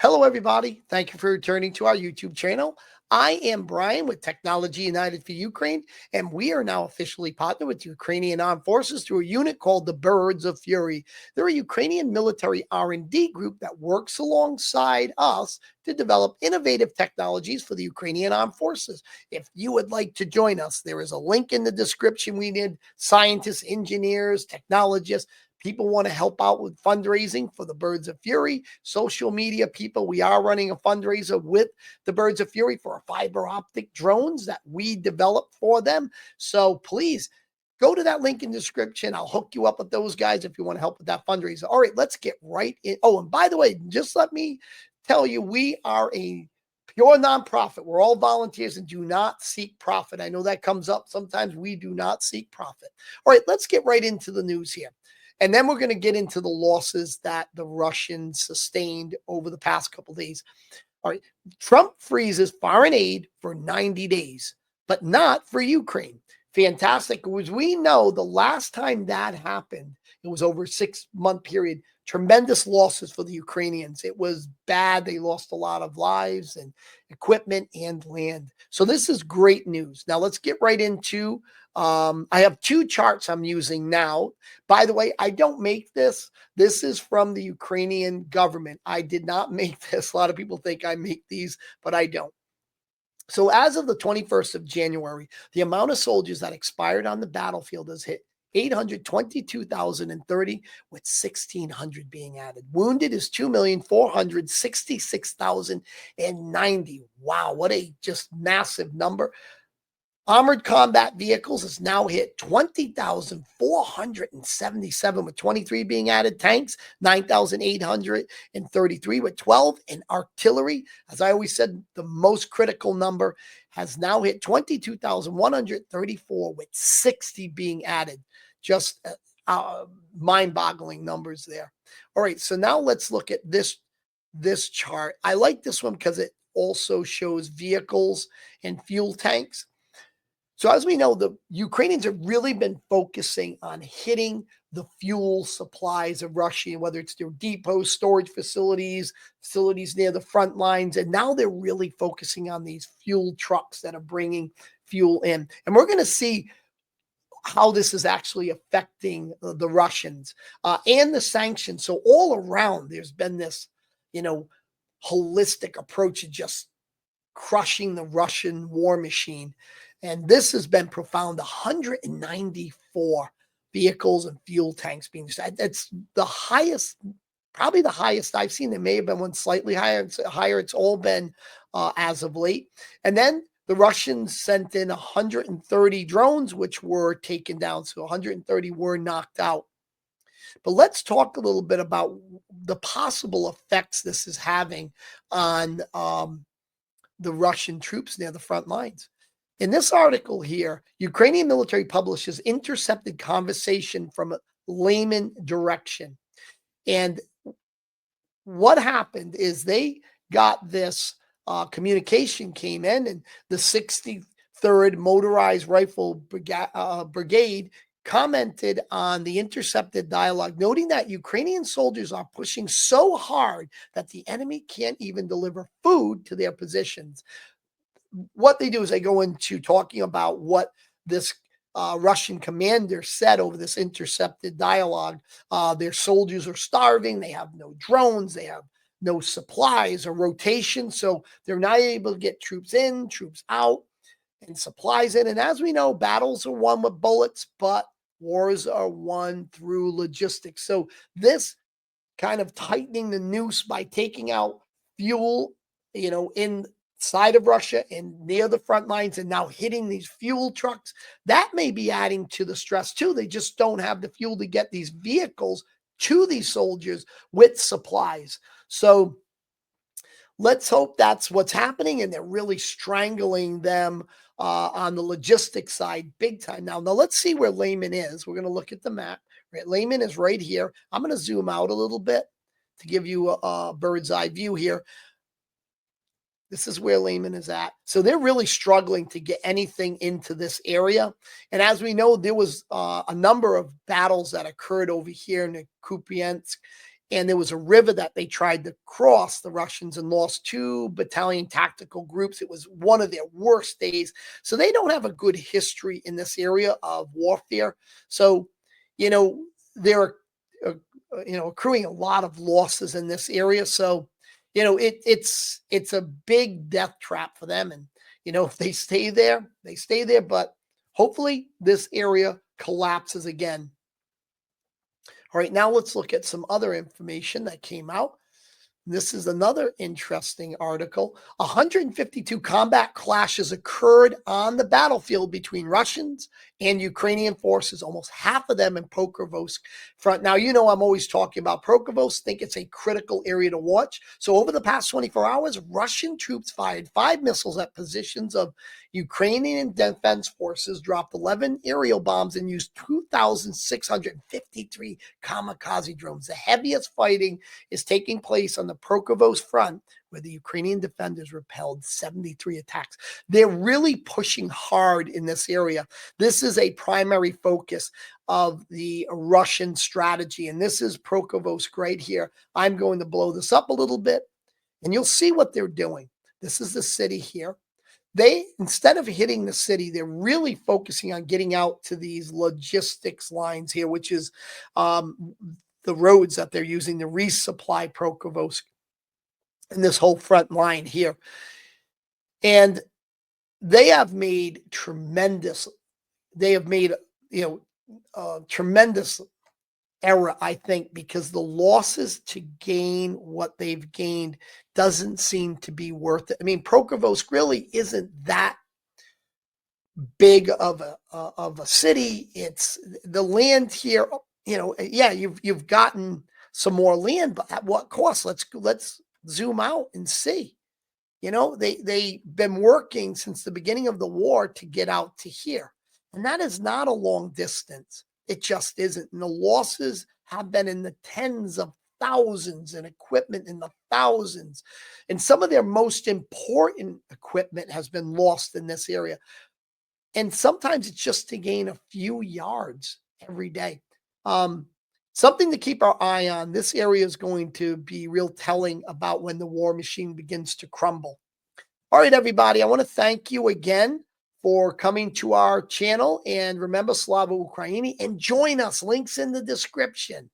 Hello, everybody. Thank you for returning to our YouTube channel. I am Brian with Technology United for Ukraine, and we are now officially partnered with Ukrainian Armed Forces through a unit called the Birds of Fury. They're a Ukrainian military R&D group that works alongside us to develop innovative technologies for the Ukrainian Armed Forces. If you would like to join us, there is a link in the description. We need scientists, engineers, technologists. People want to help out with fundraising for the Birds of Fury. Social media people, we are running a fundraiser with the Birds of Fury for fiber optic drones that we developed for them. So please go to that link in the description. I'll hook you up with those guys if you want to help with that fundraiser. All right, let's get right in. Oh, and by the way, just let me tell you, we are a pure nonprofit. We're all volunteers and do not seek profit. I know that comes up sometimes. We do not seek profit. All right, let's get right into the news here. And then we're going to get into the losses that the Russians sustained over the past couple of days. All right. Trump freezes foreign aid for 90 days, but not for Ukraine. Fantastic. As we know, the last time that happened, it was over a 6-month period. Tremendous losses for the Ukrainians. It was bad. They lost a lot of lives and equipment and land. So this is great news. Now let's get right into I have 2 charts I'm using now. By the way, I don't make this. This is from the Ukrainian government. I did not make this. A lot of people think I make these, but I don't. So as of the 21st of January, the amount of soldiers that expired on the battlefield has hit 822,030, with 1,600 being added. Wounded is 2,466,090. Wow, what a just massive number. Armored combat vehicles has now hit 20,477, with 23 being added. Tanks, 9,833 with 12. And artillery, as I always said, the most critical number, has now hit 22,134 with 60 being added. Just mind-boggling numbers there. All right, so now let's look at this chart. I like this one because it also shows vehicles and fuel tanks. So as we know, the Ukrainians have really been focusing on hitting the fuel supplies of Russia, whether it's their depots, storage facilities near the front lines. And now they're really focusing on these fuel trucks that are bringing fuel in. And we're going to see how this is actually affecting the Russians and the sanctions. So all around, there's been this, holistic approach to just crushing the Russian war machine. And this has been profound. 194 vehicles and fuel tanks being used. That's the highest, probably the highest I've seen. There may have been one slightly higher. It's all been as of late. And then the Russians sent in 130 drones, which were taken down. So 130 were knocked out. But let's talk a little bit about the possible effects this is having on the Russian troops near the front lines. In this article here, Ukrainian military publishes intercepted conversation from a layman direction. And what happened is they got this communication came in, and the 63rd Motorized Rifle Brigade commented on the intercepted dialogue, noting that Ukrainian soldiers are pushing so hard that the enemy can't even deliver food to their positions. What they do is they go into talking about what this Russian commander said over this intercepted dialogue. Their soldiers are starving. They have no drones. They have no supplies or rotation. So they're not able to get troops in, troops out, and supplies in. And as we know, battles are won with bullets, but wars are won through logistics. So this kind of tightening the noose by taking out fuel, inside of Russia and near the front lines, and now hitting these fuel trucks, that may be adding to the stress too. They just don't have the fuel to get these vehicles to these soldiers with supplies. So let's hope that's what's happening, and they're really strangling them on the logistics side big time. Now let's see where Layman is. We're going to look at the map. Right, Layman is right here. I'm going to zoom out a little bit to give you a bird's eye view here. This is where Layman is at. So they're really struggling to get anything into this area. And as we know, there was a number of battles that occurred over here in Kupiansk and there was a river that they tried to cross, the Russians, and lost 2 battalion tactical groups. It was one of their worst days. So they don't have a good history in this area of warfare. So, they're, accruing a lot of losses in this area. So, it's a big death trap for them. And, if they stay there, they stay there. But hopefully this area collapses again. All right, now let's look at some other information that came out. This is another interesting article. 152 combat clashes occurred on the battlefield between Russians and Ukrainian forces, almost half of them in Pokrovsk front. Now, I'm always talking about Pokrovsk, think it's a critical area to watch. So over the past 24 hours, Russian troops fired 5 missiles at positions of Ukrainian defense forces, dropped 11 aerial bombs, and used 2,653 kamikaze drones. The heaviest fighting is taking place on the Pokrovsk front, where the Ukrainian defenders repelled 73 attacks. They're really pushing hard in this area. This is a primary focus of the Russian strategy, and this is Pokrovsk right here. I'm going to blow this up a little bit, and you'll see what they're doing. This is the city here. They, instead of hitting the city, they're really focusing on getting out to these logistics lines here, which is the roads that they're using to resupply Pokrovsk and this whole front line here. And they have made tremendous error, I think, because the losses to gain what they've gained doesn't seem to be worth it. I mean, Pokrovsk really isn't that big of a city. It's the land here. Yeah, you've gotten some more land, but at what cost? Let's zoom out and see. They've been working since the beginning of the war to get out to here, and that is not a long distance. It just isn't. And the losses have been in the tens of thousands and equipment in the thousands. And some of their most important equipment has been lost in this area. And sometimes it's just to gain a few yards every day. Something to keep our eye on. This area is going to be real telling about when the war machine begins to crumble. All right, everybody, I want to thank you again for coming to our channel. And remember, Slava Ukraini, and join us. Links in the description.